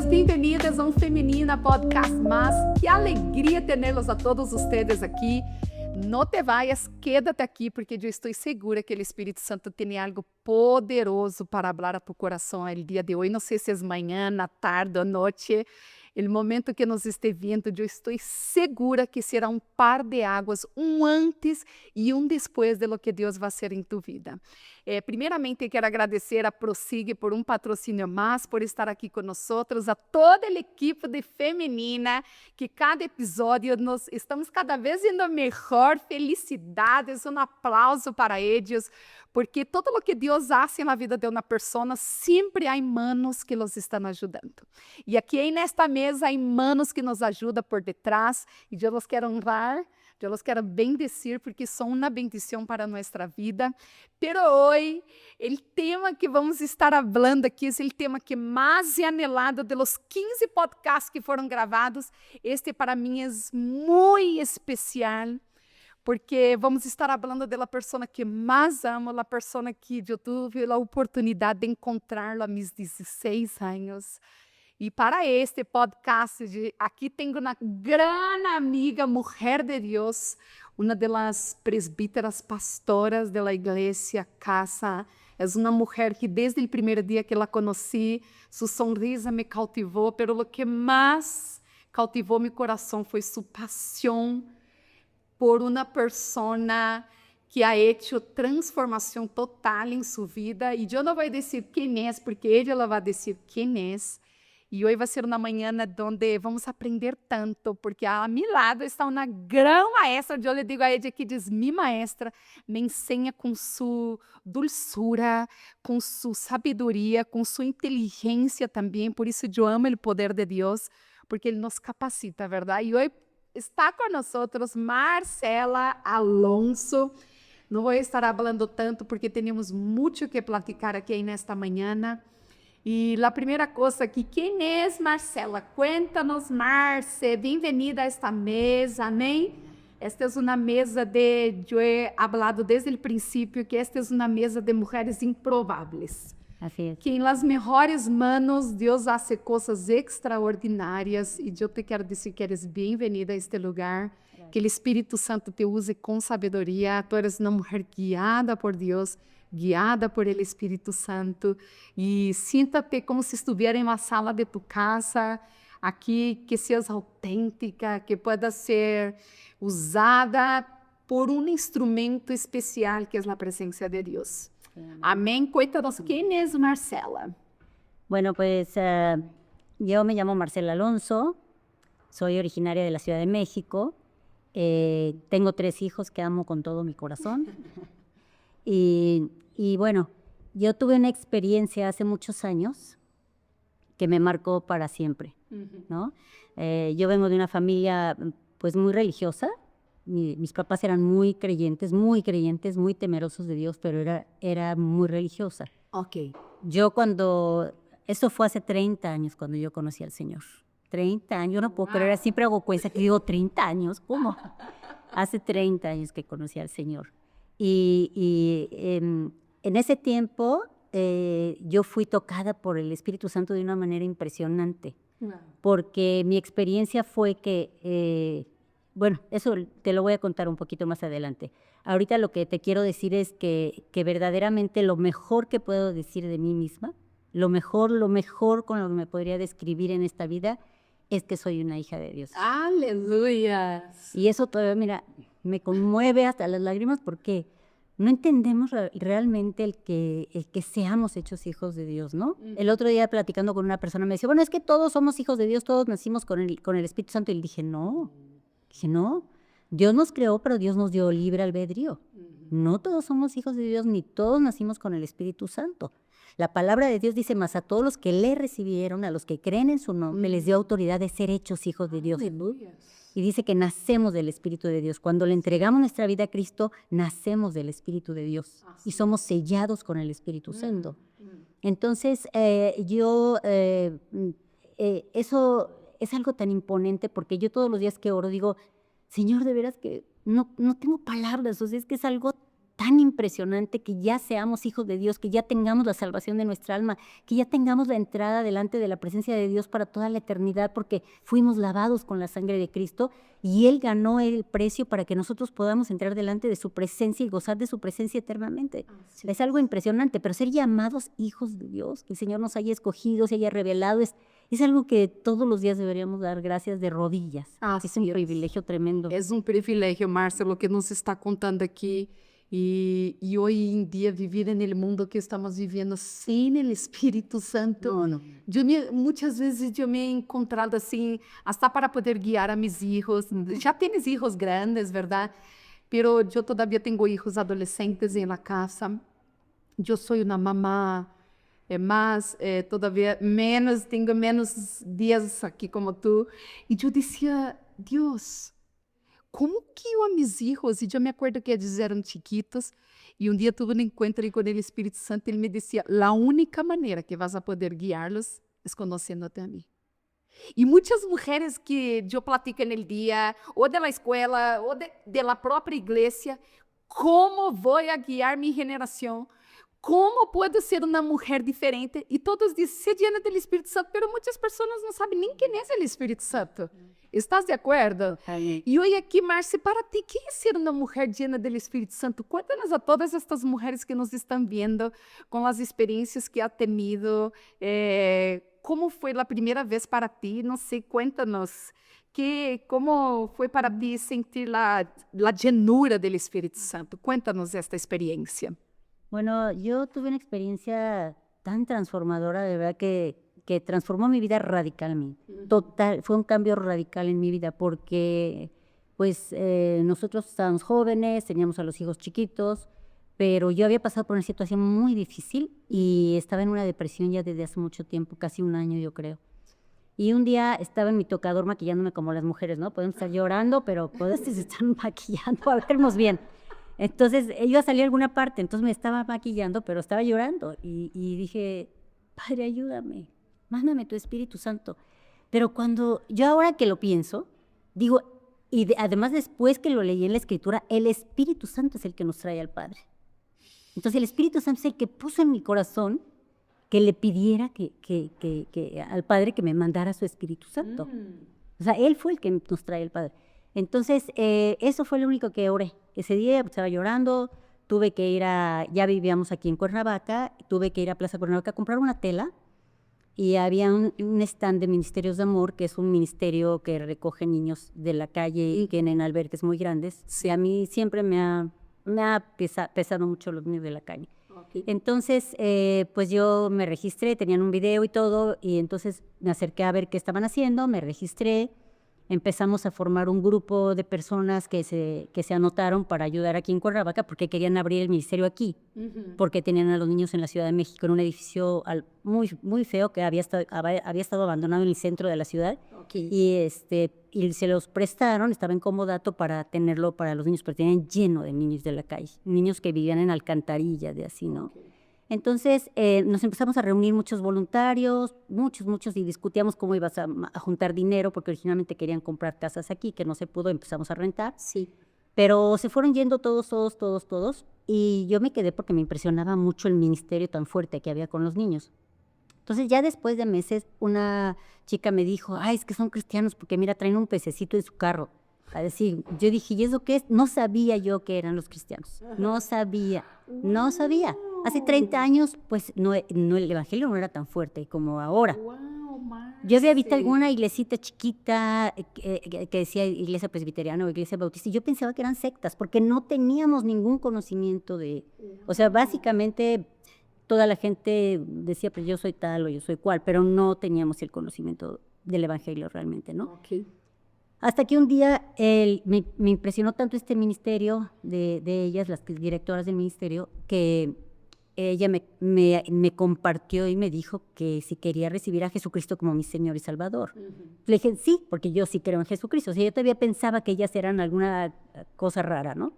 bem-vindas a um Feminina Podcast Más. Qué alegría tenerlos a todos ustedes aqui. No te vayas, quédate aqui, porque eu estou segura que o Espírito Santo tem algo poderoso para falar a tu coração el dia de hoje. Não sei se é manhã, na tarde ou noite. O momento que nos esteja vendo, eu estou segura que será um par de águas, um antes e um depois de lo que Deus vai ser em tu vida. Primeiramente, quero agradecer a Prosigue por um patrocínio mais, por estar aqui conosco, a toda a equipe de Feminina, que cada episódio nós estamos cada vez indo melhor. Felicidades, um aplauso para eles, porque todo o que Deus faz na vida de uma pessoa, sempre há manos que los estão ajudando. E aqui nesta mesa há manos que nos ajudam por detrás, e eu los quero honrar, eu los quero bendecir, porque são uma bendição para nossa vida. Pero hoje, o tema que vamos estar falando aqui é o tema que mais é anelado de los 15 podcasts que foram gravados. Este para mim é muito especial, porque vamos estar falando da pessoa que mais amo, a pessoa que eu tive a oportunidade de encontrar a meus 16 anos. E para este podcast, aqui tenho uma grande amiga, mulher de Deus, uma das presbíteras pastoras da igreja Casa. É uma mulher que desde o primeiro dia que la conheci, sua sonrisa me cautivou, pero o que mais cautivou meu coração foi sua paixão por uma pessoa que ha hecho transformação total em sua vida. E eu não vou dizer quem é, porque ela vai dizer quem é. E hoje vai ser uma manhã onde vamos aprender tanto, porque a meu lado está uma grande maestra. Eu lhe digo a ela que diz, minha maestra me ensina com sua dulçura, com sua sabedoria, com sua inteligência também. Por isso eu amo o poder de Deus, porque Ele nos capacita, verdade? E hoje está com nós Marcela Alonso. Não vou estar falando tanto, porque temos muito que platicar aqui nesta manhã. E a primeira coisa aqui, quem é Marcela? Cuéntanos, Marce, bem-vinda a esta mesa, amém? Esta é uma mesa eu he hablado desde o princípio que esta é uma mesa de mulheres improváveis. Así es. Que em las mejores manos Deus hace coisas extraordinárias, e eu te quero dizer que eres bem-vinda a este lugar, que o Espírito Santo te use com sabedoria. Tu eres uma mulher guiada por Deus, guiada por el Espírito Santo, e sinta-te como se estivesse em uma sala de tu casa, aqui, que seas autêntica, que pueda ser usada por um instrumento especial que é a presença de Deus. Amém. Cuéntanos, quem é Marcela? Bueno, pues yo me llamo Marcela Alonso, soy originaria de la Ciudad de México, tengo 3 hijos que amo con todo mi corazón. Y bueno, yo tuve una experiencia hace muchos años que me marcó para siempre, ¿no? Yo vengo de una familia pues muy religiosa. Mis papás eran muy creyentes, muy temerosos de Dios, pero era muy religiosa. Ok. Eso fue hace 30 años cuando yo conocí al Señor. 30 años, yo no puedo creer, siempre hago cuenta que digo 30 años, ¿cómo? Hace 30 años que conocí al Señor. En ese tiempo yo fui tocada por el Espíritu Santo de una manera impresionante, porque mi experiencia fue que, bueno, eso te lo voy a contar un poquito más adelante. Ahorita lo que te quiero decir es que verdaderamente lo mejor que puedo decir de mí misma, lo mejor con lo que me podría describir en esta vida, es que soy una hija de Dios. Aleluya. Y eso todavía, mira, me conmueve hasta las lágrimas, porque no entendemos realmente el que seamos hechos hijos de Dios, ¿no? El otro día platicando con una persona me decía, bueno, es que todos somos hijos de Dios, todos nacimos con el Espíritu Santo. Y le dije, no, Dios nos creó, pero Dios nos dio libre albedrío. No todos somos hijos de Dios, ni todos nacimos con el Espíritu Santo. La palabra de Dios dice, más a todos los que le recibieron, a los que creen en su nombre, les dio autoridad de ser hechos hijos de Dios. Aleluya. Y dice que nacemos del Espíritu de Dios. Cuando le entregamos nuestra vida a Cristo, nacemos del Espíritu de Dios y somos sellados con el Espíritu Santo. Entonces, eso es algo tan imponente, porque yo todos los días que oro digo, Señor, de veras que no tengo palabras, o sea, es que es algo tan impresionante que ya seamos hijos de Dios, que ya tengamos la salvación de nuestra alma, que ya tengamos la entrada delante de la presencia de Dios para toda la eternidad, porque fuimos lavados con la sangre de Cristo y Él ganó el precio para que nosotros podamos entrar delante de su presencia y gozar de su presencia eternamente. Es algo impresionante, pero ser llamados hijos de Dios, que el Señor nos haya escogido, se haya revelado, es algo que todos los días deberíamos dar gracias de rodillas. Es un privilegio tremendo. É um privilégio, Márcelo, que nos está contando aqui. E hoje em dia, viver no mundo que estamos vivendo sem o Espírito Santo, muitas vezes eu me he encontrado assim, até para poder guiar a mis hijos. Já tienes hijos grandes, ¿verdad? Pero eu todavía tenho hijos adolescentes em la casa. Eu sou uma mamá mas todavía tenho menos dias aqui como tu. E eu dizia, Deus, como que eu a mis hijos, e eu me acordo que eles eram chiquitos, e dia tuve um encontro com o Espírito Santo, ele me dizia, a única maneira que vas a poder guiá-los é conhecendo-te a mim. E muitas mulheres que eu platico no dia, ou da escola, ou da própria igreja, como vou a guiar minha geração? Como puedo ser uma mulher diferente? E todos dizem, se llena do Espírito Santo, mas muitas pessoas não sabem nem quem é o Espírito Santo. Estás de acordo? E hoje aqui, Márcia, para ti, o que é ser uma mulher llena do Espírito Santo? Cuéntanos a todas estas mulheres que nos estão vendo, com as experiências que ha tenido, como foi a primeira vez para ti? Não sei, cuéntanos. Como foi para ti sentir a llenura do Espírito Santo? Cuéntanos esta experiência. Bueno, yo tuve una experiencia tan transformadora, de verdad, que transformó mi vida radicalmente. Total, fue un cambio radical en mi vida porque, pues, nosotros estábamos jóvenes, teníamos a los hijos chiquitos, pero yo había pasado por una situación muy difícil y estaba en una depresión ya desde hace mucho tiempo, casi un año yo creo. Y un día estaba en mi tocador maquillándome como las mujeres, ¿no? Podemos estar llorando, pero podemos estar maquillando, a vernos bien. Entonces, iba a salir a alguna parte, entonces me estaba maquillando, pero estaba llorando. Y dije, Padre, ayúdame, mándame tu Espíritu Santo. Pero cuando yo ahora que lo pienso, digo, además después que lo leí en la Escritura, el Espíritu Santo es el que nos trae al Padre. Entonces, el Espíritu Santo es el que puso en mi corazón que le pidiera al Padre que me mandara su Espíritu Santo. O sea, Él fue el que nos trae al Padre. Entonces, eso fue lo único que oré. Ese día estaba llorando, tuve que ir ya vivíamos aquí en Cuernavaca, tuve que ir a Plaza Cuernavaca a comprar una tela y había un stand de Ministerios de Amor, que es un ministerio que recoge niños de la calle y que tienen albergues muy grandes. Sí, a mí siempre me ha pesado mucho los niños de la calle. Okay. Entonces, pues yo me registré, tenían un video y todo, y entonces me acerqué a ver qué estaban haciendo, me registré. Empezamos a formar un grupo de personas que se anotaron para ayudar aquí en Cuernavaca porque querían abrir el ministerio aquí, porque tenían a los niños en la Ciudad de México en un edificio muy, muy feo que había estado abandonado en el centro de la ciudad. Okay. Y se los prestaron, estaba en comodato para tenerlo para los niños, pero tenían lleno de niños de la calle, niños que vivían en alcantarillas, de así, ¿no? Okay. Entonces, nos empezamos a reunir muchos voluntarios, muchos, y discutíamos cómo ibas a juntar dinero, porque originalmente querían comprar casas aquí, que no se pudo, empezamos a rentar. Sí. Pero se fueron yendo todos, y yo me quedé porque me impresionaba mucho el ministerio tan fuerte que había con los niños. Entonces, ya después de meses, una chica me dijo, es que son cristianos, porque mira, traen un pececito en su carro. A decir, yo dije, ¿y eso qué es? No sabía yo que eran los cristianos, no sabía. Hace 30 años, pues el evangelio no era tan fuerte como ahora. Yo había visto alguna iglesita chiquita que decía iglesia presbiteriana o iglesia bautista, y yo pensaba que eran sectas, porque no teníamos ningún conocimiento o sea, básicamente toda la gente decía, pues yo soy tal o yo soy cual, pero no teníamos el conocimiento del evangelio realmente, ¿no? Okay. Hasta que un día me impresionó tanto este ministerio de ellas, las directoras del ministerio, que ella me compartió y me dijo que si quería recibir a Jesucristo como mi Señor y Salvador. Le dije, sí, porque yo sí creo en Jesucristo. O sea, yo todavía pensaba que ellas eran alguna cosa rara, ¿no?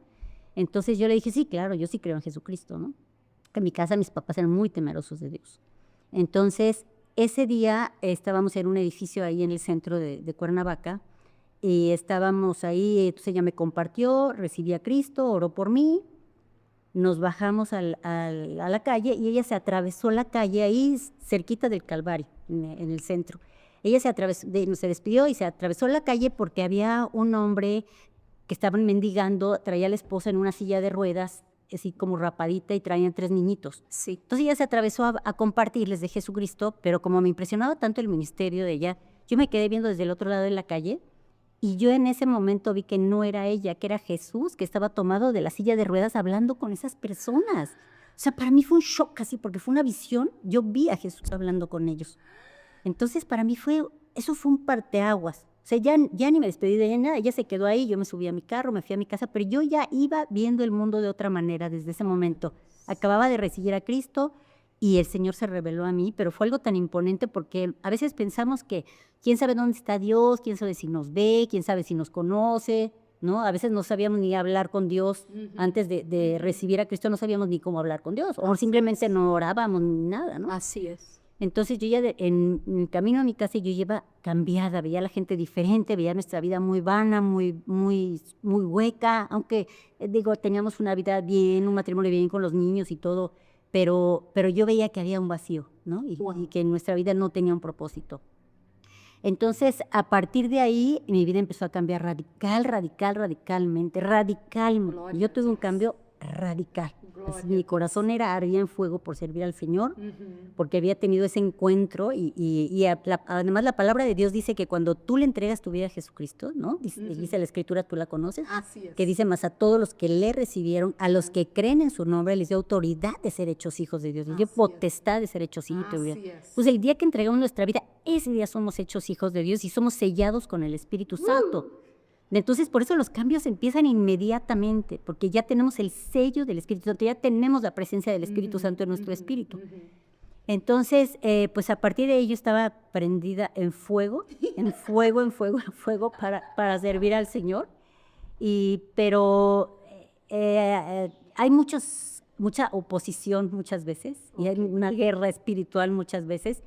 Entonces yo le dije, sí, claro, yo sí creo en Jesucristo, ¿no? En mi casa mis papás eran muy temerosos de Dios. Entonces, ese día estábamos en un edificio ahí en el centro de Cuernavaca, y estábamos ahí, entonces ella me compartió, recibí a Cristo, oró por mí, nos bajamos a la calle y ella se atravesó la calle ahí cerquita del Calvario, en el centro. Ella se despidió y se atravesó la calle porque había un hombre que estaban mendigando, traía a la esposa en una silla de ruedas, así como rapadita, y traían 3 niñitos. Sí. Entonces ella se atravesó a compartirles de Jesucristo, pero como me impresionaba tanto el ministerio de ella, yo me quedé viendo desde el otro lado de la calle y yo en ese momento vi que no era ella, que era Jesús, que estaba tomado de la silla de ruedas hablando con esas personas. O sea, para mí fue un shock así, porque fue una visión. Yo vi a Jesús hablando con ellos. Entonces, para mí eso fue un parteaguas. O sea, ya ni me despedí de ella, nada. Ella se quedó ahí, yo me subí a mi carro, me fui a mi casa, pero yo ya iba viendo el mundo de otra manera desde ese momento. Acababa de recibir a Cristo y el Señor se reveló a mí, pero fue algo tan imponente porque a veces pensamos que quién sabe dónde está Dios, quién sabe si nos ve, quién sabe si nos conoce, ¿no? A veces no sabíamos ni hablar con Dios. Antes de recibir a Cristo no sabíamos ni cómo hablar con Dios, o simplemente no orábamos ni nada, ¿no? Así es. Entonces yo ya en el camino a mi casa yo iba cambiada, veía a la gente diferente, veía nuestra vida muy vana, muy hueca, aunque digo, teníamos una vida bien, un matrimonio bien con los niños y todo, pero yo veía que había un vacío, ¿no? Y que nuestra vida no tenía un propósito. Entonces, a partir de ahí, mi vida empezó a cambiar radicalmente. Yo tuve un cambio radical. Mi corazón ardía en fuego por servir al Señor, porque había tenido ese encuentro y además la palabra de Dios dice que cuando tú le entregas tu vida a Jesucristo, ¿no? Dice la Escritura, tú la conoces, Así es. que dice más a todos los que le recibieron, a los que creen en su nombre, les dio autoridad de ser hechos hijos de Dios, les dio potestad de ser hechos hijos de Dios. Pues el día que entregamos nuestra vida, ese día somos hechos hijos de Dios y somos sellados con el Espíritu Santo. Entonces, por eso los cambios empiezan inmediatamente, porque ya tenemos el sello del Espíritu Santo, ya tenemos la presencia del Espíritu Santo en nuestro espíritu. Entonces, pues a partir de ahí yo estaba prendida en fuego para servir al Señor. Pero hay mucha oposición muchas veces, y hay una guerra espiritual muchas veces.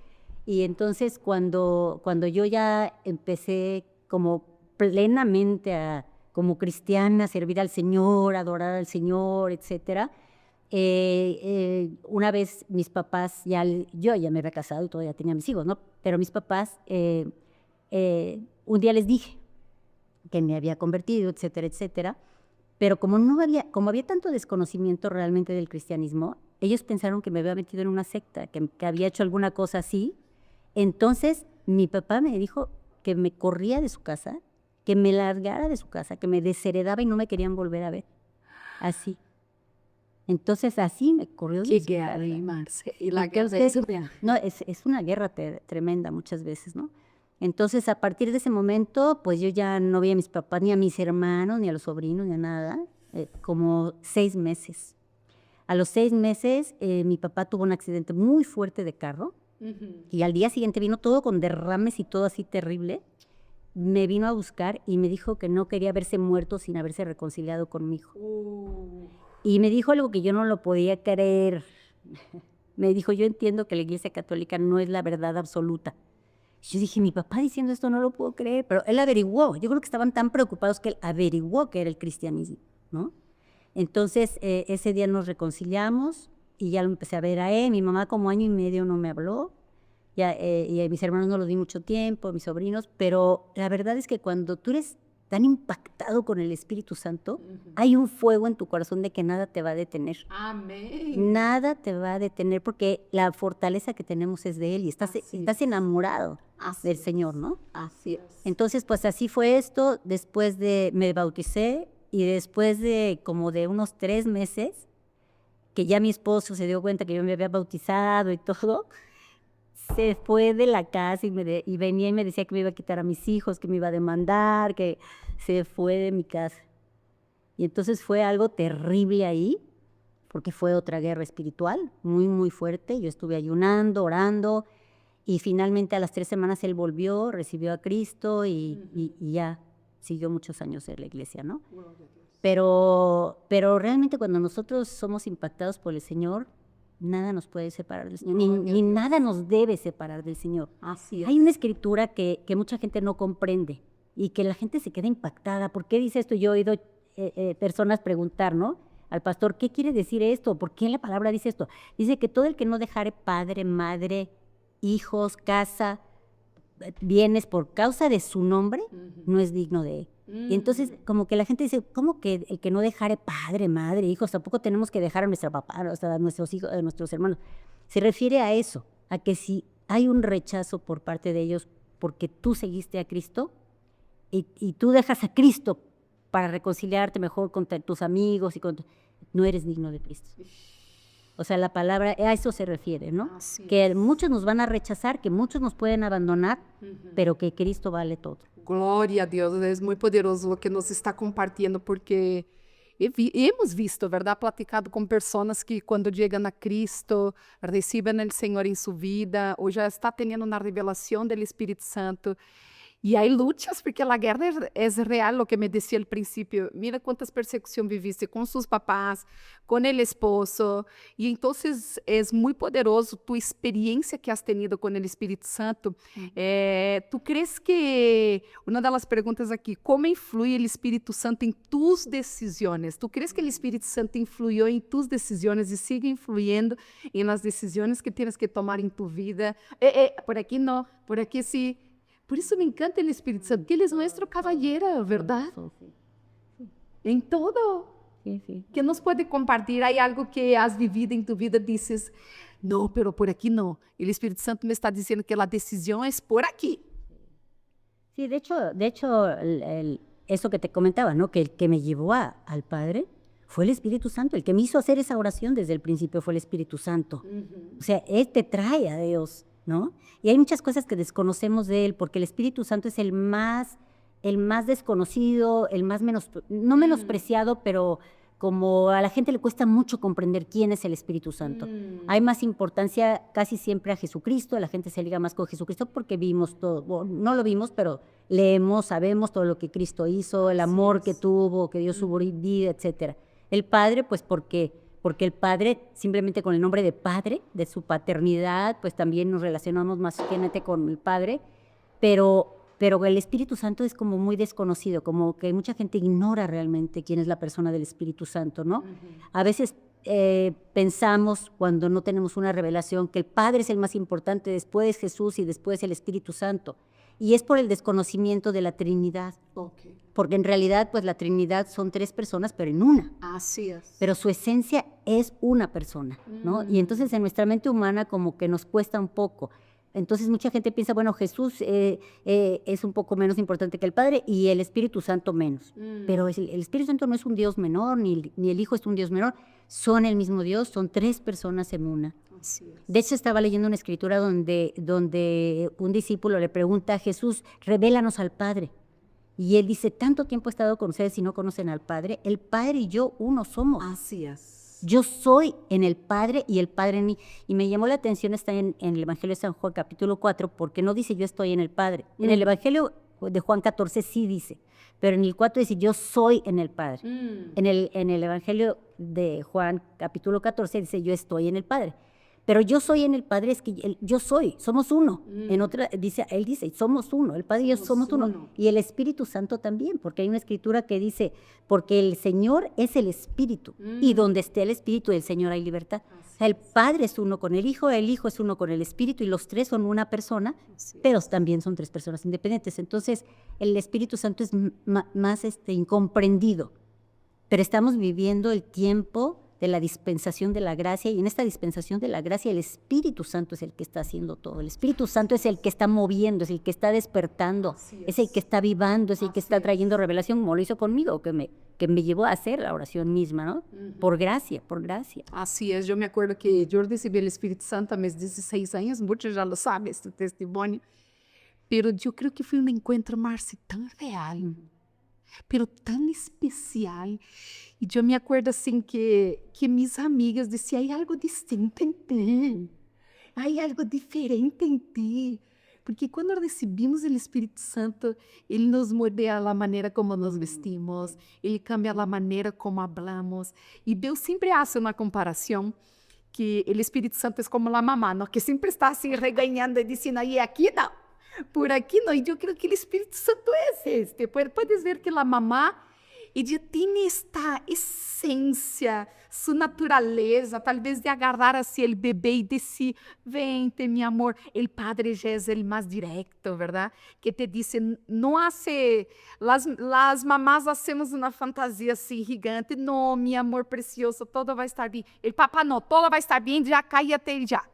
Y entonces cuando yo ya empecé como plenamente como cristiana, a servir al Señor, adorar al Señor, etcétera. Una vez mis papás, yo ya me había casado y todavía tenía mis hijos, ¿no? Pero mis papás, un día les dije que me había convertido, etcétera, etcétera. Pero como había tanto desconocimiento realmente del cristianismo, ellos pensaron que me había metido en una secta, que había hecho alguna cosa así. Entonces mi papá me dijo que me corría de su casa, que me largara de su casa, que me desheredaba y no me querían volver a ver. Así. Entonces así me corrió de su casa. Marce. Y la Entonces, no, es una guerra tremenda muchas veces, ¿no? Entonces, a partir de ese momento, pues yo ya no veía a mis papás, ni a mis hermanos, ni a los sobrinos, ni a nada, como 6 meses. A los 6 meses, mi papá tuvo un accidente muy fuerte de carro, y al día siguiente vino todo con derrames y todo así terrible. Me vino a buscar y me dijo que no quería verse muerto sin haberse reconciliado conmigo. Y me dijo algo que yo no lo podía creer. Me dijo, yo entiendo que la Iglesia Católica no es la verdad absoluta. Yo dije, mi papá diciendo esto no lo puedo creer, pero él averiguó. Yo creo que estaban tan preocupados que él averiguó que era el cristianismo, ¿no? Entonces, ese día nos reconciliamos y ya lo empecé a ver a él. Mi mamá como 1 año y medio no me habló. Y a mis hermanos no los vi mucho tiempo, mis sobrinos, pero la verdad es que cuando tú eres tan impactado con el Espíritu Santo, hay un fuego en tu corazón de que nada te va a detener. Amén. Nada te va a detener porque la fortaleza que tenemos es de Él y estás enamorado del Señor, ¿no? Así es. Entonces, pues así fue esto. Después me bauticé y después de como de unos 3 meses, que ya mi esposo se dio cuenta que yo me había bautizado y todo, se fue de la casa y venía y me decía que me iba a quitar a mis hijos, que me iba a demandar, que se fue de mi casa. Y entonces fue algo terrible ahí, porque fue otra guerra espiritual muy fuerte. Yo estuve ayunando, orando, y finalmente a las 3 semanas él volvió, recibió a Cristo y ya siguió muchos años en la iglesia, ¿no? Pero realmente cuando nosotros somos impactados por el Señor, nada nos puede separar del Señor, ni nada nos debe separar del Señor. Así es. Hay una escritura que mucha gente no comprende y que la gente se queda impactada. ¿Por qué dice esto? Yo he oído personas preguntar, ¿no? al pastor, ¿qué quiere decir esto? ¿Por qué la palabra dice esto? Dice que todo el que no dejare padre, madre, hijos, casa, bienes por causa de su nombre, no es digno de él. Y entonces como que la gente dice, ¿cómo que el que no dejare padre, madre, hijos? Tampoco tenemos que dejar a nuestra papá, o sea, a nuestros hijos, a nuestros hermanos. Se refiere a eso, a que si hay un rechazo por parte de ellos porque tú seguiste a Cristo y tú dejas a Cristo para reconciliarte mejor con tus amigos, no eres digno de Cristo. O sea, la palabra a eso se refiere, ¿no? Así Que es. muchos nos van a rechazar, que muchos nos pueden abandonar, pero que Cristo vale todo. Glória a Deus, é muito poderoso o que nos está compartilhando, porque hemos visto, ¿verdad? Platicado com pessoas que quando chegam a Cristo, recebem o Senhor em sua vida, ou já está tendo uma revelação do Espírito Santo. E há lutas, porque a guerra é real, lo que me decía al principio. Mira cuántas persecuciones viviste con sus papás, con el esposo. Y entonces es muy poderoso tu experiencia que has tenido con el Espíritu Santo. ¿Tú crees que, una de las preguntas aquí, cómo influye el Espíritu Santo en tus decisiones? ¿Tú crees que el Espíritu Santo influyó en tus decisiones y sigue influyendo en las decisiones que tienes que tomar en tu vida? Por aquí no, por aquí sí. Por isso me encanta o Espírito Santo, que ele é nosso caballero, verdade? Em todo. Sí. Que nos pode compartilhar algo que has vivido em tu vida, dices, não, pero por aqui não. O Espírito Santo me está dizendo que a decisão é por aqui. Sí, de hecho eso que te comentaba, ¿no? Que el que me llevó al Padre fue el Espíritu Santo. El que me hizo hacer esa oración desde el principio fue el Espíritu Santo. O sea, Él te trae a Dios, ¿no? Y hay muchas cosas que desconocemos de Él, porque el Espíritu Santo es el más desconocido, el más no menospreciado, pero como a la gente le cuesta mucho comprender quién es el Espíritu Santo. Hay más importancia casi siempre a Jesucristo, la gente se liga más con Jesucristo porque vimos todo, bueno, no lo vimos, pero leemos, sabemos todo lo que Cristo hizo, el amor que tuvo, que dio su vida, etc. El Padre, pues porque el Padre, simplemente con el nombre de Padre, de su paternidad, pues también nos relacionamos más finamente con el Padre, pero el Espíritu Santo es como muy desconocido, como que mucha gente ignora realmente quién es la persona del Espíritu Santo, ¿no? A veces pensamos, cuando no tenemos una revelación, que el Padre es el más importante, después Jesús y después el Espíritu Santo. Y es por el desconocimiento de la Trinidad. Okay. Porque en realidad, pues la Trinidad son 3 personas, pero en una. Así es. Pero su esencia es una persona, ¿no? Y entonces en nuestra mente humana como que nos cuesta un poco. Entonces mucha gente piensa, bueno, Jesús es un poco menos importante que el Padre y el Espíritu Santo menos. Pero el Espíritu Santo no es un Dios menor, ni el Hijo es un Dios menor. Son el mismo Dios, son 3 personas en una. Así es. De hecho, estaba leyendo una escritura donde un discípulo le pregunta a Jesús, revélanos al Padre. Y él dice, tanto tiempo he estado con ustedes y no conocen al Padre. El Padre y yo uno somos. Así es. Yo soy en el Padre y el Padre en mí. Y me llamó la atención, está en el Evangelio de San Juan, capítulo 4, porque no dice yo estoy en el Padre. En el Evangelio de Juan 14 sí dice, pero en el 4 dice yo soy en el Padre. En el Evangelio de Juan, capítulo 14, dice yo estoy en el Padre. Pero yo soy en el Padre, es que yo soy, somos uno. En otra, él dice, somos uno, el Padre y yo somos uno. Y el Espíritu Santo también, porque hay una escritura que dice, porque el Señor es el Espíritu, y donde esté el Espíritu del Señor hay libertad. O sea, el Padre es uno con el Hijo es uno con el Espíritu, y los 3 son una persona, pero también son 3 personas independientes. Entonces, el Espíritu Santo es más incomprendido. Pero estamos viviendo el tiempo de la dispensación de la gracia, y en esta dispensación de la gracia el Espíritu Santo es el que está haciendo todo. El Espíritu Santo es el que está moviendo, es el que está despertando, es el que está vivando, es el que está trayendo revelación, como lo hizo conmigo, que me llevó a hacer la oración misma, ¿no? Por gracia, por gracia. Así es, yo me acuerdo que yo recibí el Espíritu Santo a mis 16 años, muchos ya lo saben, este testimonio, pero yo creo que fue un encuentro, Marci, tan real, pero tan especial. E eu me acordo assim que minhas amigas diziam, há algo distinto em ti, há algo diferente em ti. Porque quando recebemos o Espírito Santo, ele nos moldea a maneira como nos vestimos, ele cambia a maneira como falamos. E eu sempre faço uma comparação que o Espírito Santo é como a mamá, ¿no? Que sempre está assim regañando e dizendo, aí aqui não, por aqui não. E eu creio que o Espírito Santo é este. Puedes ver que a mamá ella tiene esta esencia, su naturaleza, tal vez de agarrar así el bebé y decir, vente mi amor. El padre ya es el más directo, ¿verdad? Que te dice, no hace, las mamás hacemos una fantasía así gigante, no, mi amor precioso, todo va a estar bien. El papá no, todo va a estar bien, ya cállate y ya,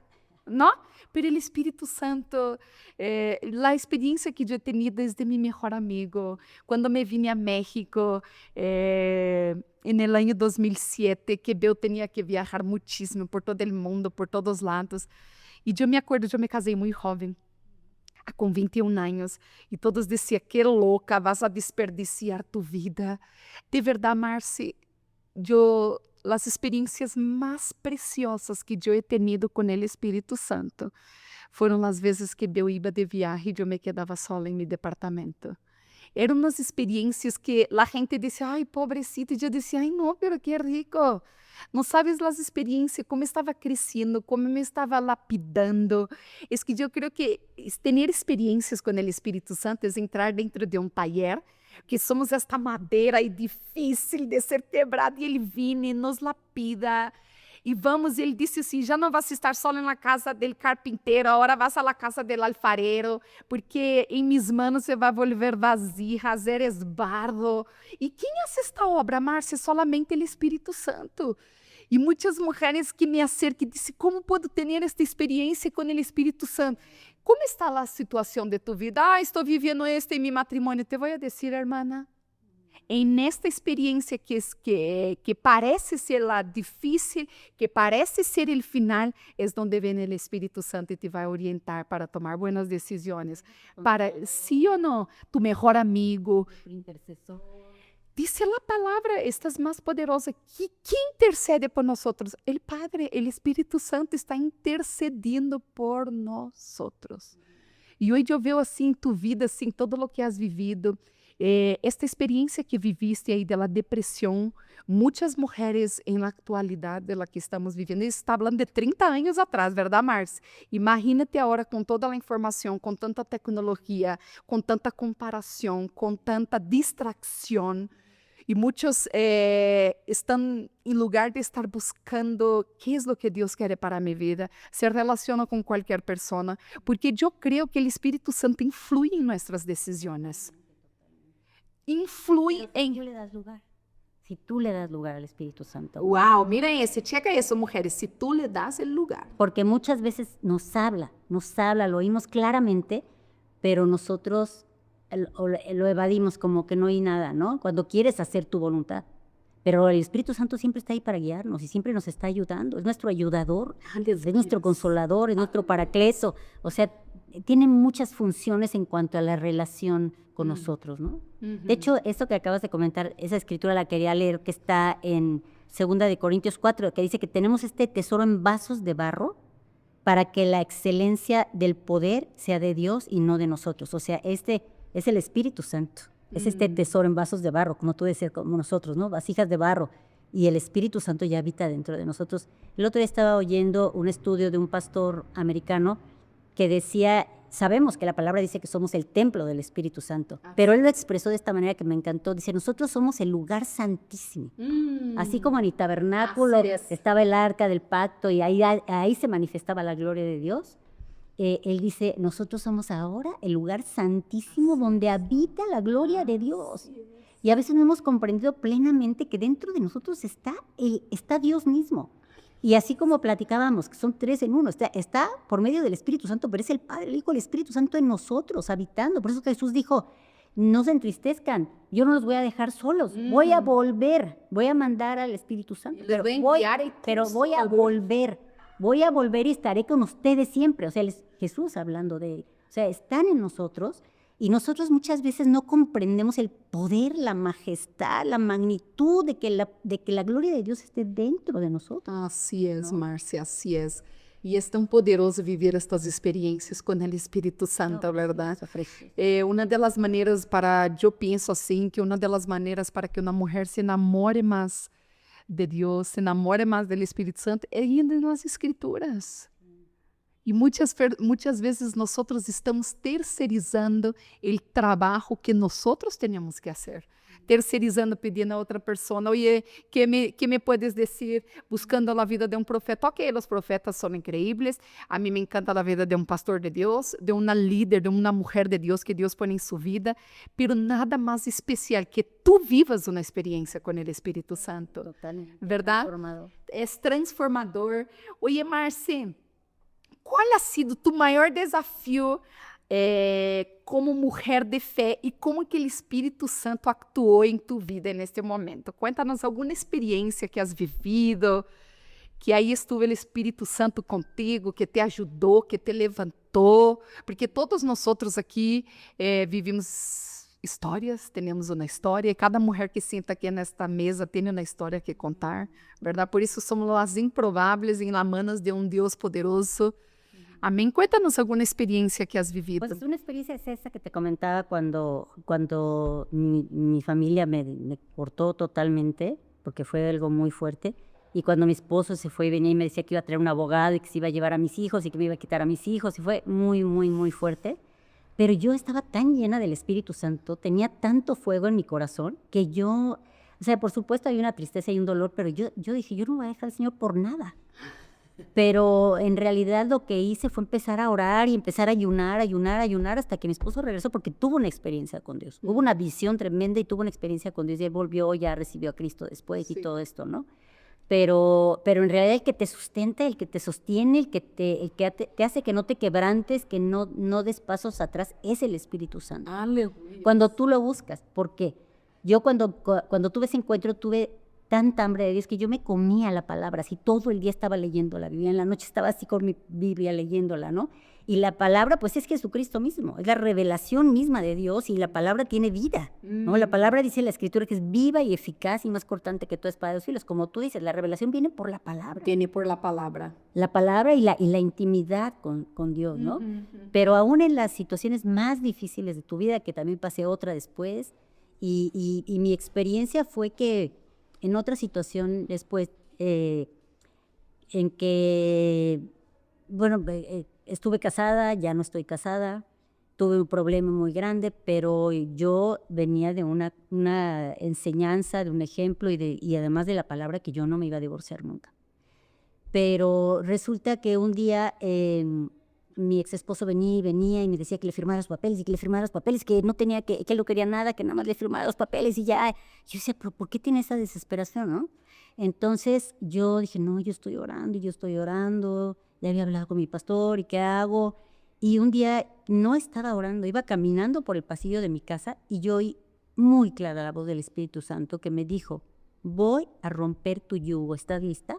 ¿no? Pero el Espíritu Santo, la experiencia que yo he tenido desde mi mejor amigo, cuando me vine a México en el año 2007, que eu tenía que viajar muchísimo por todo el mundo, por todos lados. Y yo me acuerdo, yo me casé muy joven, com 21 anos, e todos diziam, que louca, vas a desperdiciar tu vida. De verdade, Marci, as experiências mais preciosas que eu he tenido com o Espírito Santo foram as vezes que eu ia de viagem e eu me quedava sola em meu departamento. Eram umas experiências que a gente dizia, ai, pobrecita, e eu dizia, ai, não, pero que rico. Não sabes as experiências, como estava crescendo, como me estava lapidando. É que eu creio que ter experiências com o Espírito Santo é entrar dentro de um taller, que somos esta madeira e difícil de ser quebrada, e Ele vem e nos lapida. E vamos, ele disse assim, já não vas estar só na casa do carpinteiro, agora vas à casa do alfarero, porque em mis manos se vai volver vasijas, eres barro. E quem hace esta obra, Márcia? Solamente o Espírito Santo. E muitas mulheres que me acercam e dizem, como posso ter esta experiência com o Espírito Santo? Como está a situação de tu vida? Ah, estou vivendo este em meu matrimônio. Te vou dizer, hermana, en esta experiencia que parece ser la difícil, que parece ser el final, es donde viene el Espíritu Santo y te va a orientar para tomar buenas decisiones. Para, sí o no, tu mejor amigo. Dice la palabra, esta es más poderosa. ¿Quién intercede por nosotros? El Padre, el Espíritu Santo está intercediendo por nosotros. E hoje eu vejo assim em tu vida, assim, todo o que has vivido, esta experiência que viviste aí da depressão, muitas mulheres na atualidade da que estamos vivendo, está falando de 30 anos atrás, verdade, Márcia? Imagina-te agora com toda a informação, com tanta tecnologia, com tanta comparação, com tanta distração. E muitos estão, em lugar de estar buscando que é o que Deus quer para a minha vida, se relacionam com qualquer pessoa, porque eu creio que o Espírito Santo influi em nossas decisões. Influi em... Si tú le das lugar al Espíritu Santo. Uau, mira esse, checa isso, mulheres, si tú le das el lugar. Porque muchas veces nos habla, lo oímos claramente, pero nosotros lo evadimos como que no hay nada, ¿no? Cuando quieres hacer tu voluntad. Pero el Espíritu Santo siempre está ahí para guiarnos y siempre nos está ayudando. Es nuestro ayudador, es nuestro consolador, es nuestro paracleso. O sea, tiene muchas funciones en cuanto a la relación con nosotros, ¿no? De hecho, esto que acabas de comentar, esa escritura la quería leer, que está en 2 Corintios 4, que dice que tenemos este tesoro en vasos de barro para que la excelencia del poder sea de Dios y no de nosotros. O sea, este es el Espíritu Santo. Es este tesoro en vasos de barro, como tú decías, como nosotros, ¿no? Vasijas de barro. Y el Espíritu Santo ya habita dentro de nosotros. El otro día estaba oyendo un estudio de un pastor americano que decía, sabemos que la palabra dice que somos el templo del Espíritu Santo, pero él lo expresó de esta manera que me encantó. Dice, nosotros somos el lugar santísimo. Así como en el tabernáculo estaba el arca del pacto y ahí se manifestaba la gloria de Dios. Él dice, nosotros somos ahora el lugar santísimo donde habita la gloria de Dios. Y a veces no hemos comprendido plenamente que dentro de nosotros está Dios mismo. Y así como platicábamos, que son 3 en 1, está por medio del Espíritu Santo, pero es el Padre, el Hijo, el Espíritu Santo en nosotros, habitando. Por eso Jesús dijo, no se entristezcan, yo no los voy a dejar solos, voy a volver, voy a mandar al Espíritu Santo, pero voy a volver y estaré con ustedes siempre. O sea, Jesús hablando de él. O sea, están en nosotros y nosotros muchas veces no comprendemos el poder, la majestad, la magnitud de que la gloria de Dios esté dentro de nosotros. Así es, ¿no? Marcia, así es. Y es tan poderoso vivir estas experiencias con el Espíritu Santo, ¿verdad? Una de las maneras yo pienso así, que una de las maneras para que una mujer se enamore más de Dios, se enamore más del Espíritu Santo, é indo nas Escrituras. E muitas vezes nós estamos terceirizando o trabalho que nós temos que fazer. Terceirizando, pedindo a outra pessoa, oye, que me puedes dizer, buscando a vida de um profeta? Ok, os profetas são increíbles, a mim me encanta a vida de um pastor de Deus, de uma líder, de uma mulher de Deus que Deus põe em sua vida, pero nada mais especial que tu vivas uma experiência com o Espírito Santo. Totalmente. ¿Verdad? Transformador. É transformador. Oye, Marci, qual ha sido tu maior desafio como mulher de fé e como que o Espírito Santo actuou em tu vida neste momento? Cuéntanos alguma experiência que has vivido, que aí estuvo o Espírito Santo contigo, que te ajudou, que te levantou, porque todos nós aqui vivimos histórias, temos uma história, e cada mulher que senta aqui nesta mesa tem uma história que contar, verdade? Por isso somos as improváveis em las manos de um Deus poderoso. Amén. Cuéntanos alguna experiencia que has vivido. Pues una experiencia es esa que te comentaba cuando mi familia me cortó totalmente, porque fue algo muy fuerte, y cuando mi esposo se fue y venía y me decía que iba a traer un abogado y que se iba a llevar a mis hijos y que me iba a quitar a mis hijos, y fue muy, muy, muy fuerte. Pero yo estaba tan llena del Espíritu Santo, tenía tanto fuego en mi corazón, que yo, o sea, por supuesto hay una tristeza y un dolor, pero yo dije, yo no voy a dejar al Señor por nada. Pero en realidad lo que hice fue empezar a orar y empezar a ayunar hasta que mi esposo regresó, porque tuvo una experiencia con Dios. Hubo una visión tremenda y tuvo una experiencia con Dios, y él volvió, ya recibió a Cristo después, sí, y todo esto, ¿no? Pero en realidad el que te sustenta, el que te sostiene, el que te hace que no te quebrantes, que no des pasos atrás, es el Espíritu Santo. Aleluya. Cuando tú lo buscas. ¿Por qué? Yo cuando tuve ese encuentro tuve tanta hambre de Dios que yo me comía la palabra, así todo el día estaba leyendo la Biblia, en la noche estaba así con mi Biblia leyéndola, ¿no? Y la palabra, pues es Jesucristo mismo, es la revelación misma de Dios, y la palabra tiene vida, ¿no? La palabra dice en la Escritura que es viva y eficaz y más cortante que toda espada de dos filos. Como tú dices, la revelación viene por la palabra. Viene por la palabra. La palabra y la intimidad con Dios, ¿no? Pero aún en las situaciones más difíciles de tu vida, que también pasé otra después, y mi experiencia fue que en otra situación después, en que, bueno, estuve casada, ya no estoy casada, tuve un problema muy grande, pero yo venía de una enseñanza, de un ejemplo y además de la palabra que yo no me iba a divorciar nunca. Pero resulta que un día mi ex esposo venía y me decía que le firmara los papeles y que le firmara los papeles, que no tenía, que él no quería nada, que nada más le firmara los papeles y ya. Yo decía, pero ¿por qué tiene esa desesperación, no? Entonces yo dije, no, yo estoy orando, ya había hablado con mi pastor, ¿y qué hago? Y un día no estaba orando, iba caminando por el pasillo de mi casa y yo oí muy clara la voz del Espíritu Santo que me dijo, voy a romper tu yugo, ¿estás lista?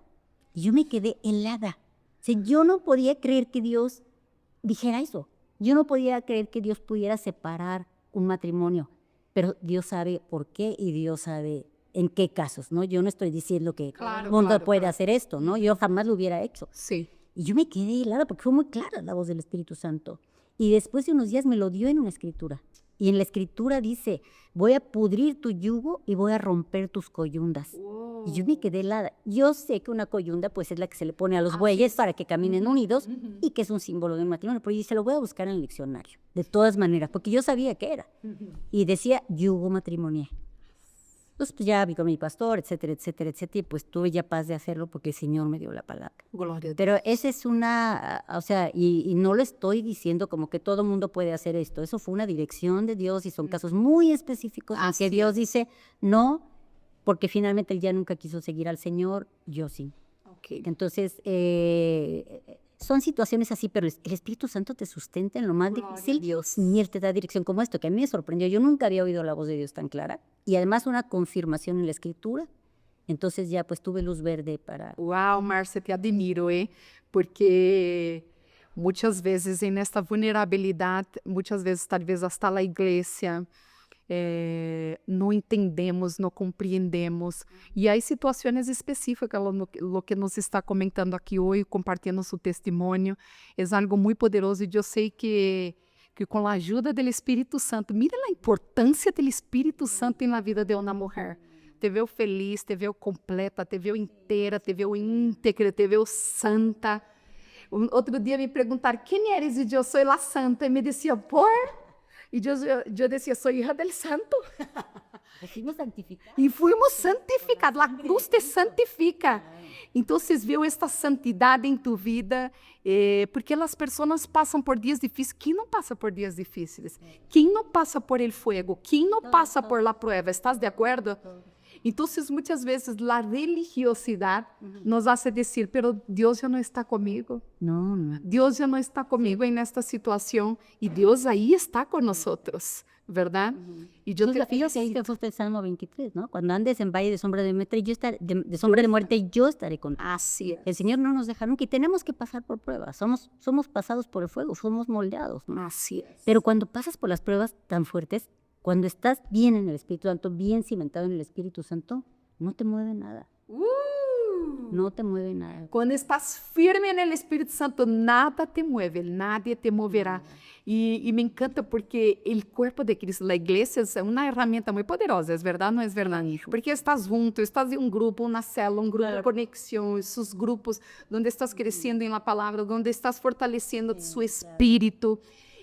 Y yo me quedé helada. O sea, yo no podía creer que Dios dijera eso. Yo no podía creer que Dios pudiera separar un matrimonio, pero Dios sabe por qué y Dios sabe en qué casos, ¿no? Yo no estoy diciendo que todo el mundo puede hacer esto, ¿no? Yo jamás lo hubiera hecho. Sí. Y yo me quedé helada porque fue muy clara la voz del Espíritu Santo. Y después de unos días me lo dio en una escritura. Y en la escritura dice, voy a pudrir tu yugo y voy a romper tus coyundas. Wow. Y yo me quedé helada. Yo sé que una coyunda pues es la que se le pone a los bueyes para que caminen unidos y que es un símbolo de un matrimonio. Pero yo dije, lo voy a buscar en el diccionario, de todas maneras, porque yo sabía qué era. Y decía yugo matrimonial. Entonces pues ya vi con mi pastor, etcétera, etcétera, etcétera, y pues tuve ya paz de hacerlo porque el Señor me dio la palabra. Gloria a Dios. Pero esa es una, o sea, y no lo estoy diciendo como que todo mundo puede hacer esto. Eso fue una dirección de Dios y son casos muy específicos en que Dios dice no, porque finalmente él ya nunca quiso seguir al Señor, yo sí. Okay. Entonces, son situaciones así, pero el Espíritu Santo te sustenta en lo más difícil y él te da dirección como esto, que a mí me sorprendió. Yo nunca había oído la voz de Dios tan clara y además una confirmación en la Escritura. Entonces ya pues tuve luz verde para... Wow, Marcia, te admiro, porque muitas vezes em esta vulnerabilidade, muitas vezes talvez hasta a igreja, não entendemos, não compreendemos. E há situações específicas, lo que nos está comentando aqui hoje, compartilhando seu testemunho, é algo muito poderoso e eu sei que com a ajuda do Espírito Santo, mira a importância do Espírito Santo na vida de uma mulher. Te veo feliz, te veo completa, te veo inteira, te veo íntegra, te veo santa. Outro dia me perguntaram, quem eres? E eu sou a santa. E me dizia, por? E eu dizia, sou hija del santo. Fuimos santificados. E fuimos santificados. A cruz te santifica. Então, vocês viram esta santidade em tu vida, porque as pessoas passam por dias difíceis. Quem não passa por dias difíceis? Quem não passa por el fuego? Quem não passa por la prueba? ¿Estás de acordo? Então, muitas vezes, a religiosidade nos hace dizer, pero Deus já não está comigo. No, no. Deus já não está comigo em esta situação. E Deus aí está com nós, ¿verdad? Y yo te Fíjate, ahí te fuiste el Salmo 23, ¿no? Cuando andes en valle de sombra de muerte, de sombra de muerte, yo estaré contigo. Así es. El Señor no nos deja nunca y tenemos que pasar por pruebas. Somos pasados por el fuego, somos moldeados, ¿no? Así es. Pero cuando pasas por las pruebas tan fuertes, cuando estás bien en el Espíritu Santo, bien cimentado en el Espíritu Santo, no te mueve nada. No te mueve nada. Quando estás firme no Espírito Santo, nada te mueve, nadie te moverá. E me encanta porque o corpo de Cristo, a igreja, é uma ferramenta muito poderosa, é verdade ou não é verdade? Porque estás junto, estás em um grupo, uma célula, um grupo de conexão, esses grupos onde estás crescendo na palavra, onde estás fortalecendo seu espírito.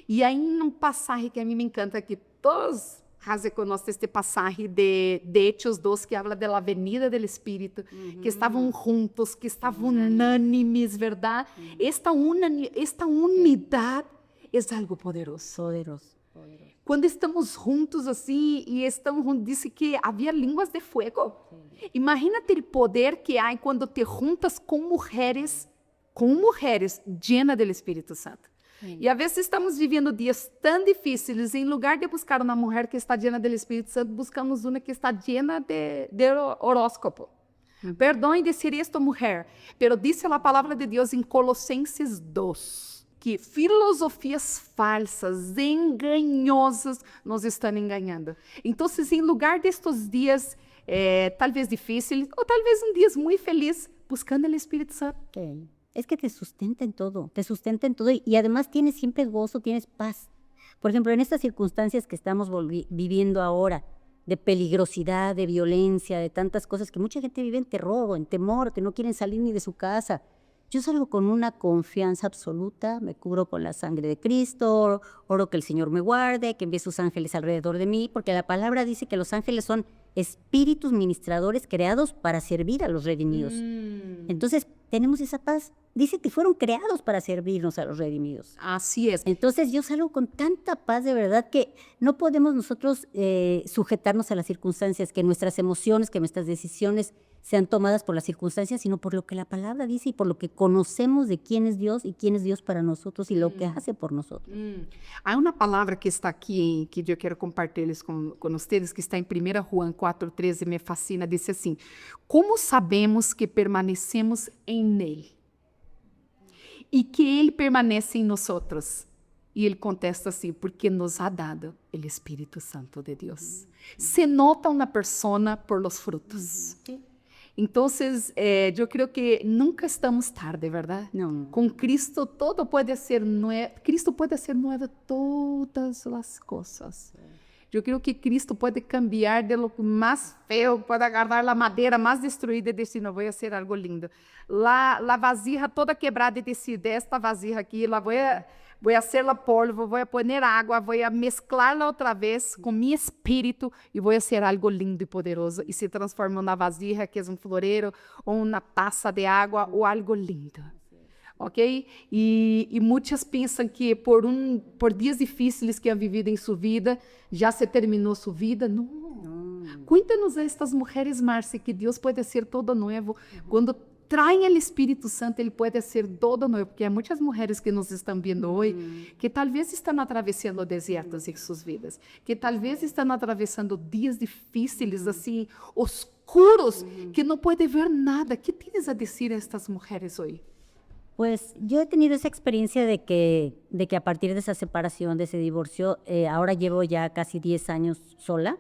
E aí, um passagem que a mim me encanta, que todos reconhecem este passagem de Hechos 2, que habla da avenida do Espírito, que estavam juntos, que estavam unânimes, verdade? Esta unidade é algo poderoso. Poderoso. Quando estamos juntos assim, e estamos juntos, disse que havia línguas de fogo. Imagínate o poder que há quando te juntas com mulheres llenas do Espírito Santo. E às vezes estamos vivendo dias tão difíceis, em lugar de buscar uma mulher que está llena do Espírito Santo, buscamos uma que está llena de horóscopo. Perdão em dizer isto, mulher, pero disse a palavra de Deus em Colossenses 2, que filosofias falsas, enganosas, nos estão enganando. Então, em lugar destes dias, talvez difíceis, ou talvez dias muito felizes, buscando o Espírito Santo. Okay. Es que te sustenta en todo y además tienes siempre gozo, tienes paz. Por ejemplo, en estas circunstancias que estamos viviendo ahora, de peligrosidad, de violencia, de tantas cosas que mucha gente vive en terror o en temor, que no quieren salir ni de su casa. Yo salgo con una confianza absoluta, me cubro con la sangre de Cristo, oro que el Señor me guarde, que envíe sus ángeles alrededor de mí, porque la palabra dice que los ángeles son espíritus ministradores creados para servir a los redimidos. Entonces, tenemos esa paz. Dice que fueron creados para servirnos a los redimidos. Así es. Entonces, yo salgo con tanta paz de verdad que no podemos nosotros sujetarnos a las circunstancias, que nuestras emociones, que nuestras decisiones sean tomadas por las circunstancias, sino por lo que la palabra dice y por lo que conocemos de quién es Dios y quién es Dios para nosotros y lo que hace por nosotros. Há uma palavra que está aqui, que eu quero compartilhar com vocês, que está em 1 Juan 4:13, me fascina, diz assim, como sabemos que permanecemos em Ele e que Ele permanece em nós? E ele contesta assim, porque nos ha dado o Espírito Santo de Deus. Se nota uma pessoa por los frutos. Então, eu creio que nunca estamos tarde, ¿verdad? No. Com Cristo todo pode ser nuevo. Cristo pode ser nuevo todas as coisas. Eu creio que Cristo pode cambiar de lo mais feio, pode agarrar a madeira mais destruída e dizer, não, vou fazer algo lindo. La vasija toda quebrada e dizer, esta vasija aqui, vou hacerla polvo, vou pôr água, vou mesclarla outra vez com meu espírito e vou fazer algo lindo e poderoso. E se transforma na vasija, que é um floreiro, ou uma taça de água, ou algo lindo. Ok? E muitas pensam que por dias difíceis que han vivido em sua vida, já se terminou sua vida. Não. Cuéntanos a estas mulheres, Márcia, que Deus pode ser todo novo. Quando traem o Espírito Santo, ele pode ser todo novo, porque há muitas mulheres que nos estão vendo hoje, que talvez estão atravessando desertos em suas vidas, que talvez estão atravessando dias difíceis, assim, oscuros, que não podem ver nada. O que tens a dizer a estas mulheres hoje? Pues yo he tenido esa experiencia de que a partir de esa separación, de ese divorcio, ahora llevo ya casi 10 años sola.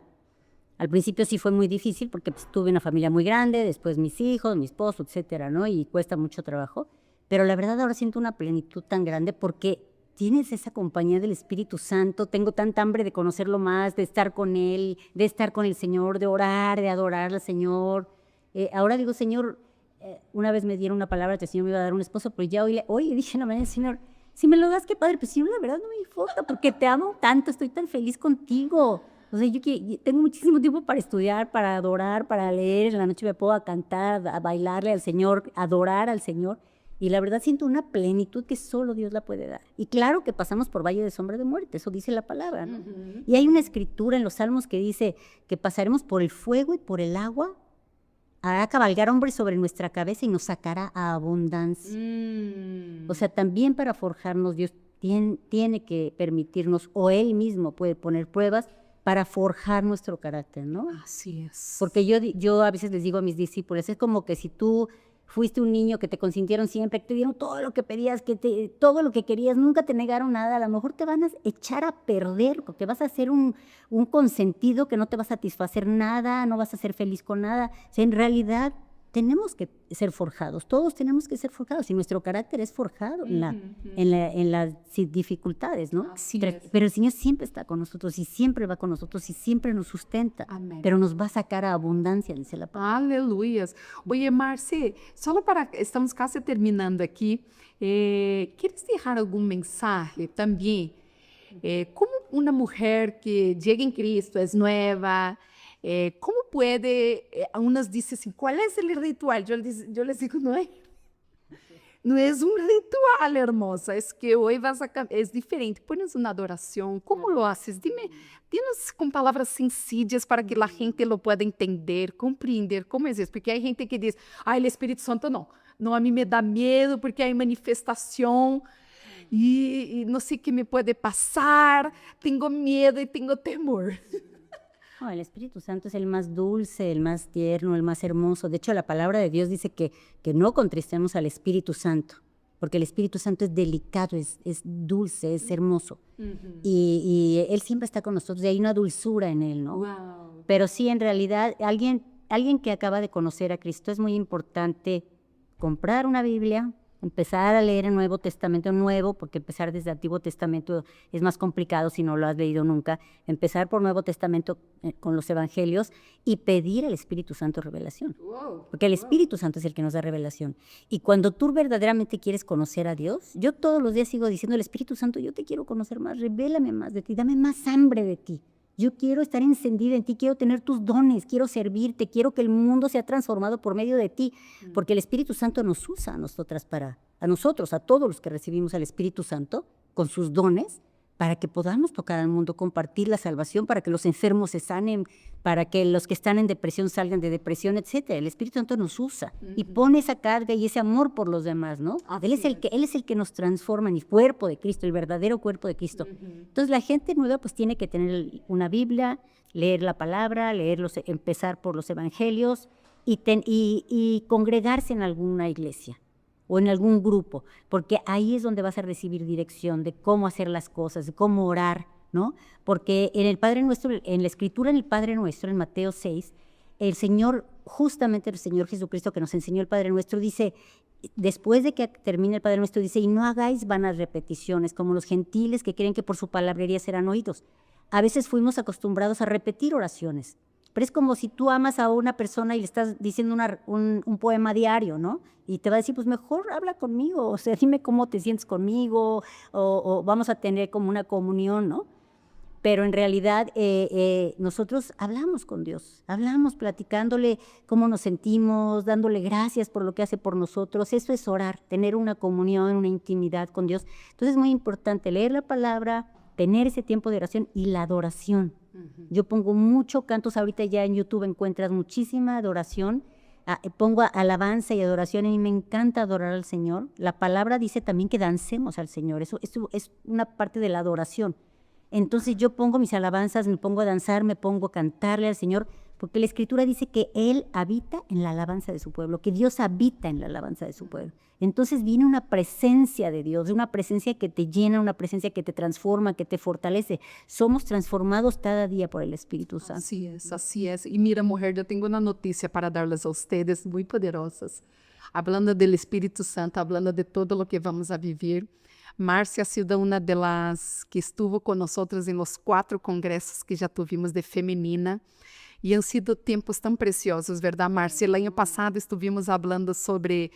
Al principio sí fue muy difícil porque pues, tuve una familia muy grande, después mis hijos, mi esposo, etcétera, ¿no? Y cuesta mucho trabajo. Pero la verdad ahora siento una plenitud tan grande porque tienes esa compañía del Espíritu Santo. Tengo tanta hambre de conocerlo más, de estar con Él, de estar con el Señor, de orar, de adorar al Señor. Ahora digo, Señor, una vez me dieron una palabra que el Señor me iba a dar un esposo, pero ya hoy le dije en la mañana, Señor, si me lo das, qué padre, pero Señor, la verdad no me importa, porque te amo tanto, estoy tan feliz contigo. O sea, yo tengo muchísimo tiempo para estudiar, para adorar, para leer, en la noche me puedo a cantar, a bailarle al Señor, adorar al Señor, y la verdad siento una plenitud que solo Dios la puede dar. Y claro que pasamos por valle de sombra de muerte, eso dice la palabra, ¿no? Y hay una escritura en los Salmos que dice que pasaremos por el fuego y por el agua, hará cabalgar hombres sobre nuestra cabeza y nos sacará a abundancia. O sea, también para forjarnos Dios tiene que permitirnos, o Él mismo puede poner pruebas para forjar nuestro carácter, ¿no? Así es. Porque yo a veces les digo a mis discípulos, es como que si tú fuiste un niño que te consintieron siempre, que te dieron todo lo que pedías, todo lo que querías, nunca te negaron nada, a lo mejor te van a echar a perder, porque vas a ser un consentido que no te va a satisfacer nada, no vas a ser feliz con nada. O sea, en realidad tenemos que ser forjados, todos tenemos que ser forjados, y nuestro carácter es forjado en las dificultades, ¿no? Pero el Señor siempre está con nosotros, y siempre va con nosotros, y siempre nos sustenta. Amén. Pero nos va a sacar a abundancia, dice la palabra. Aleluia. Oye, Marci, só para, estamos casi terminando aqui, ¿quieres dejar algum mensaje também? Como uma mulher que chega em Cristo, é nova, como pode, unas dicen assim, qual é o ritual? Eu les digo, não é um ritual, hermosa, é que hoje é diferente. Pones uma adoração, como lo haces? Dinos com palavras sencillas para que a gente lo pueda entender, compreender como é isso, porque há gente que diz, o Espírito Santo não, a mim me dá medo porque há manifestação, e não sei o que me pode passar, tenho medo e tenho temor. No, el Espíritu Santo es el más dulce, el más tierno, el más hermoso. De hecho, la palabra de Dios dice que no contristemos al Espíritu Santo, porque el Espíritu Santo es delicado, es dulce, es hermoso. Y Él siempre está con nosotros, y hay una dulzura en Él, ¿no? Wow. Pero sí, en realidad, alguien que acaba de conocer a Cristo, es muy importante comprar una Biblia, empezar a leer el Nuevo Testamento nuevo, porque empezar desde el Antiguo Testamento es más complicado si no lo has leído nunca. Empezar por Nuevo Testamento con los Evangelios y pedir al Espíritu Santo revelación. Porque el Espíritu Santo es el que nos da revelación. Y cuando tú verdaderamente quieres conocer a Dios, yo todos los días sigo diciendo al Espíritu Santo, yo te quiero conocer más, revélame más de ti, dame más hambre de ti. Yo quiero estar encendida en ti, quiero tener tus dones, quiero servirte, quiero que el mundo sea transformado por medio de ti, porque el Espíritu Santo nos usa a nosotras a todos los que recibimos al Espíritu Santo, con sus dones, para que podamos tocar al mundo, compartir la salvación, para que los enfermos se sanen, para que los que están en depresión salgan de depresión, etc. El Espíritu Santo nos usa y pone esa carga y ese amor por los demás, ¿no? Él es el que nos transforma en el cuerpo de Cristo, el verdadero cuerpo de Cristo. Entonces la gente nueva pues tiene que tener una Biblia, leer la palabra, empezar por los evangelios y congregarse en alguna iglesia o en algún grupo, porque ahí es donde vas a recibir dirección de cómo hacer las cosas, de cómo orar, ¿no? Porque en el Padre Nuestro, en la Escritura, en el Padre Nuestro, en Mateo 6, justamente el Señor Jesucristo que nos enseñó el Padre Nuestro, dice, después de que termine el Padre Nuestro, dice, y no hagáis vanas repeticiones, como los gentiles que creen que por su palabrería serán oídos. A veces fuimos acostumbrados a repetir oraciones, pero es como si tú amas a una persona y le estás diciendo un poema diario, ¿no? Y te va a decir, pues mejor habla conmigo, o sea, dime cómo te sientes conmigo, o vamos a tener como una comunión, ¿no? Pero en realidad nosotros hablamos con Dios, hablamos platicándole cómo nos sentimos, dándole gracias por lo que hace por nosotros. Eso es orar, tener una comunión, una intimidad con Dios. Entonces es muy importante leer la palabra, tener ese tiempo de oración y la adoración. Yo pongo mucho cantos, ahorita ya en YouTube encuentras muchísima adoración, pongo alabanza y adoración, y me encanta adorar al Señor. La palabra dice también que dancemos al Señor, eso es una parte de la adoración. Entonces yo pongo mis alabanzas, me pongo a danzar, me pongo a cantarle al Señor, porque la Escritura dice que Él habita en la alabanza de su pueblo, que Dios habita en la alabanza de su pueblo. Entonces viene una presencia de Dios, una presencia que te llena, una presencia que te transforma, que te fortalece. Somos transformados cada día por el Espíritu Santo. Así es. Y mira, mujer, yo tengo una noticia para darles a ustedes muy poderosas. Hablando del Espíritu Santo, hablando de todo lo que vamos a vivir. Márcia ha sido una de las que estuvo con nosotros en los 4 congresos que ya tuvimos de femenina. E han sido tempos tão preciosos, verdade, Márcia? El ano passado estivemos falando sobre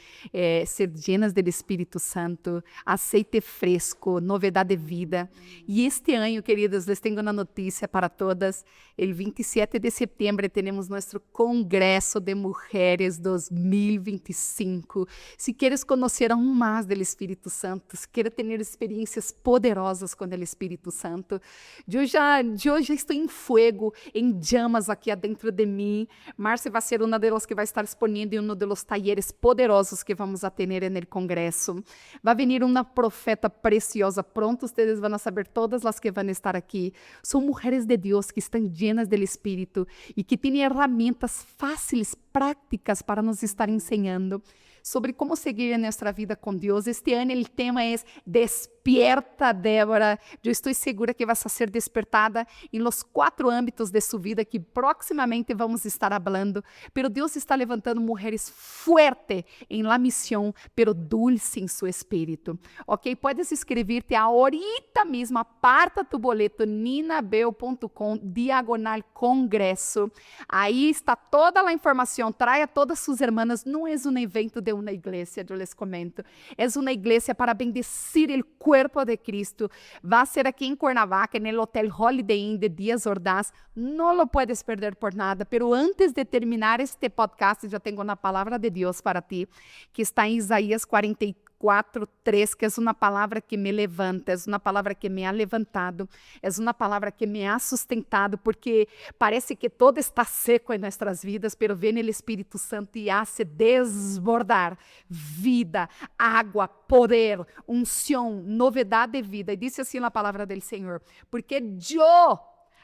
ser llenas do Espírito Santo, aceite fresco, novidade de vida. E este ano, queridas, les tenho uma notícia para todas. El 27 de setembro temos nosso Congresso de Mulheres 2025. Se queres conhecer aún mais do Espírito Santo, se queres ter experiências poderosas com o Espírito Santo, eu já estou em fuego, em chamas aqui dentro de mim. Márcia vai ser uma delas que vai estar expondo em um dos talleres poderosos que vamos a ter no congresso. Vai vir uma profeta preciosa. Pronto, vocês vão saber todas as que vão estar aqui. São mulheres de Deus que estão llenas do Espírito e que têm ferramentas fáceis, práticas para nos estar ensinando sobre como seguir em nossa vida com Deus. Este ano o tema é Despierta, Débora. Eu estou segura que vas a ser despertada em los 4 âmbitos de sua vida que proximamente vamos estar falando. Pero Deus está levantando mulheres fuertes em la missão, pero dulce em seu espírito. Ok? Puedes inscrever-te ahorita mesmo. Aparta tu boleto ninabel.com/congresso. Aí está toda a informação. Traia todas suas irmãs. Não é um evento de uma igreja, eu les comento. É uma igreja para bendecir o cuerpo de Cristo. Vai ser aqui em Cuernavaca, no Hotel Holiday Inn de Díaz Ordaz. Não lo puedes perder por nada. Pero antes de terminar este podcast, já tenho uma palavra de Deus para ti, que está em Isaías 44:3, que é uma palavra que me levanta, é uma palavra que me ha levantado, é uma palavra que me ha sustentado, porque parece que todo está seco em nossas vidas, pero vem o Espírito Santo e hace desbordar vida, água, poder, unção, novidade de vida. E disse assim a palavra do Senhor: porque eu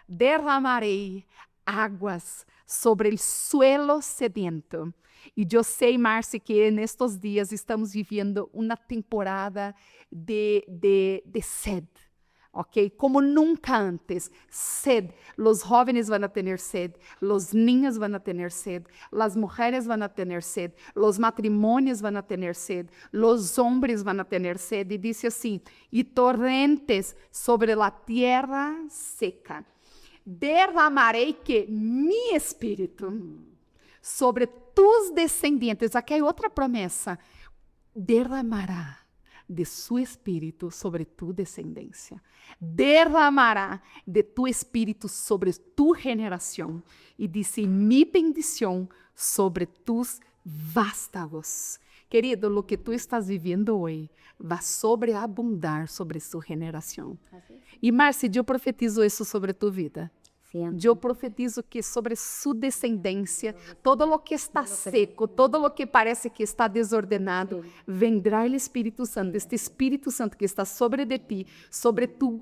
derramarei águas sobre o suelo sediento. E eu sei, Márcia, que nestes dias estamos vivendo uma temporada de sed, ok? Como nunca antes. Sed. Los jóvenes van a tener sed, los niños van a tener sed, las mujeres van a tener sed, los matrimonios van a tener sed, los hombres van a tener sed. E dice assim: e torrentes sobre la tierra seca. Derramarei que mi espírito sobre tus descendentes. Aqui é outra promessa. Derramará de su espírito sobre tu descendência. Derramará de tu espírito sobre tu geração. E disse: mi bendição sobre tus vástagos. Querido, o que tu estás vivendo hoje vai sobreabundar sobre sua geração. E, Márcia, eu profetizo isso sobre tu vida. Eu profetizo que sobre sua descendência, todo o que está seco, todo o que parece que está desordenado, vendrá o Espírito Santo, este Espírito Santo que está sobre de ti, sobre tu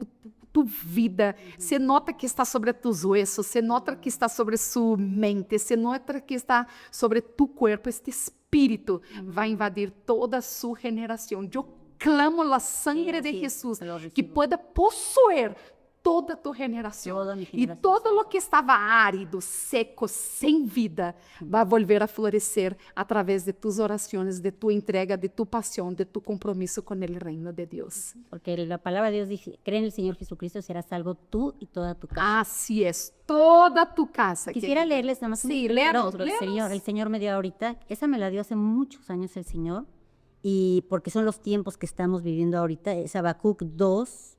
vida. Se nota que está sobre tus huesos, se nota que está sobre sua mente, se nota que está sobre tu corpo. Este Espírito vai invadir toda a sua geração. Eu clamo a sangre de Jesus que pueda possuir toda tu geração. E todo o que estava árido, seco, sem vida, vai volver a florescer através de tus orações, de tu entrega, de tu pasión, de tu compromisso com o reino de Deus. Porque a palavra de Deus diz: cree en el Señor Jesucristo, serás salvo tú y toda tu casa. Así es, toda tu casa. Quisiera leerles nada más. Sí, léanos. El Señor me dio ahorita, esa me la dio hace muchos años el Señor, y porque son los tiempos que estamos viviendo ahorita. Es Habacuc 2,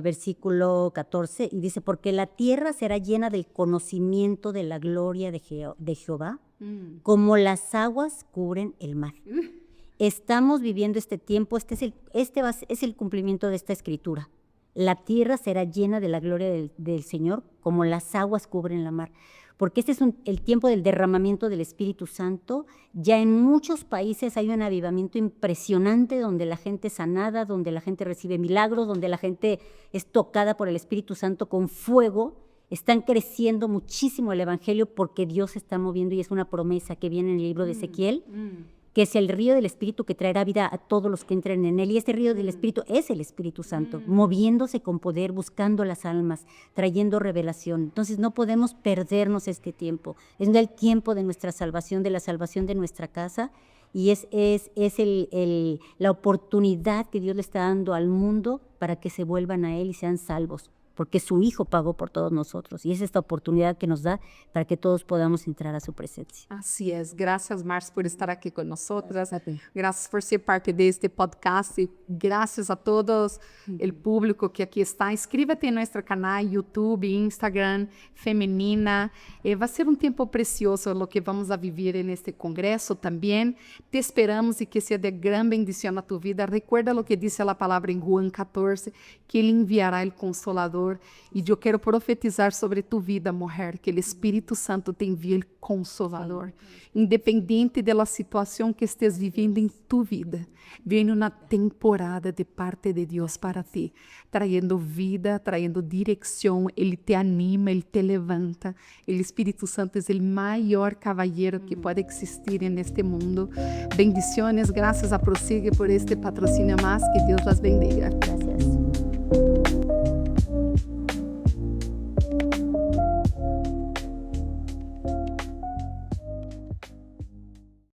versículo 14, y dice: porque la tierra será llena del conocimiento de la gloria de Jehová, como las aguas cubren el mar. Estamos viviendo este tiempo, es el cumplimiento de esta escritura. La tierra será llena de la gloria del Señor, como las aguas cubren la mar. Porque este es el tiempo del derramamiento del Espíritu Santo. Ya en muchos países hay un avivamiento impresionante, donde la gente es sanada, donde la gente recibe milagros, donde la gente es tocada por el Espíritu Santo con fuego. Están creciendo muchísimo el Evangelio porque Dios se está moviendo, y es una promesa que viene en el libro de Ezequiel, que es el río del Espíritu que traerá vida a todos los que entren en él. Y este río del Espíritu es el Espíritu Santo, moviéndose con poder, buscando las almas, trayendo revelación. Entonces no podemos perdernos este tiempo. Es el tiempo de nuestra salvación, de la salvación de nuestra casa, y es la oportunidad que Dios le está dando al mundo para que se vuelvan a él y sean salvos. porque su Hijo pagó por todos nosotros. Y es esta oportunidad que nos da para que todos podamos entrar a su presencia. Así es. Gracias, Mars, por estar aquí con nosotras. Gracias por ser parte de este podcast. Y gracias a todos el público que aquí está. Inscríbete en nuestro canal YouTube, Instagram, Femenina. Va a ser un tiempo precioso lo que vamos a vivir en este congreso también. Te esperamos y que sea de gran bendición a tu vida. Recuerda lo que dice la palabra en Juan 14, que Él enviará el Consolador. Y yo quiero profetizar sobre tu vida, mujer, que el Espíritu Santo te envíe el Consolador. Independente de la situación que estés viviendo en tu vida, viene una temporada de parte de Dios para ti, trayendo vida, trayendo dirección. Él te anima, Él te levanta. El Espíritu Santo es el mayor caballero que puede existir en este mundo. Bendiciones, gracias a Prosigue por este patrocinio más. Que Dios las bendiga.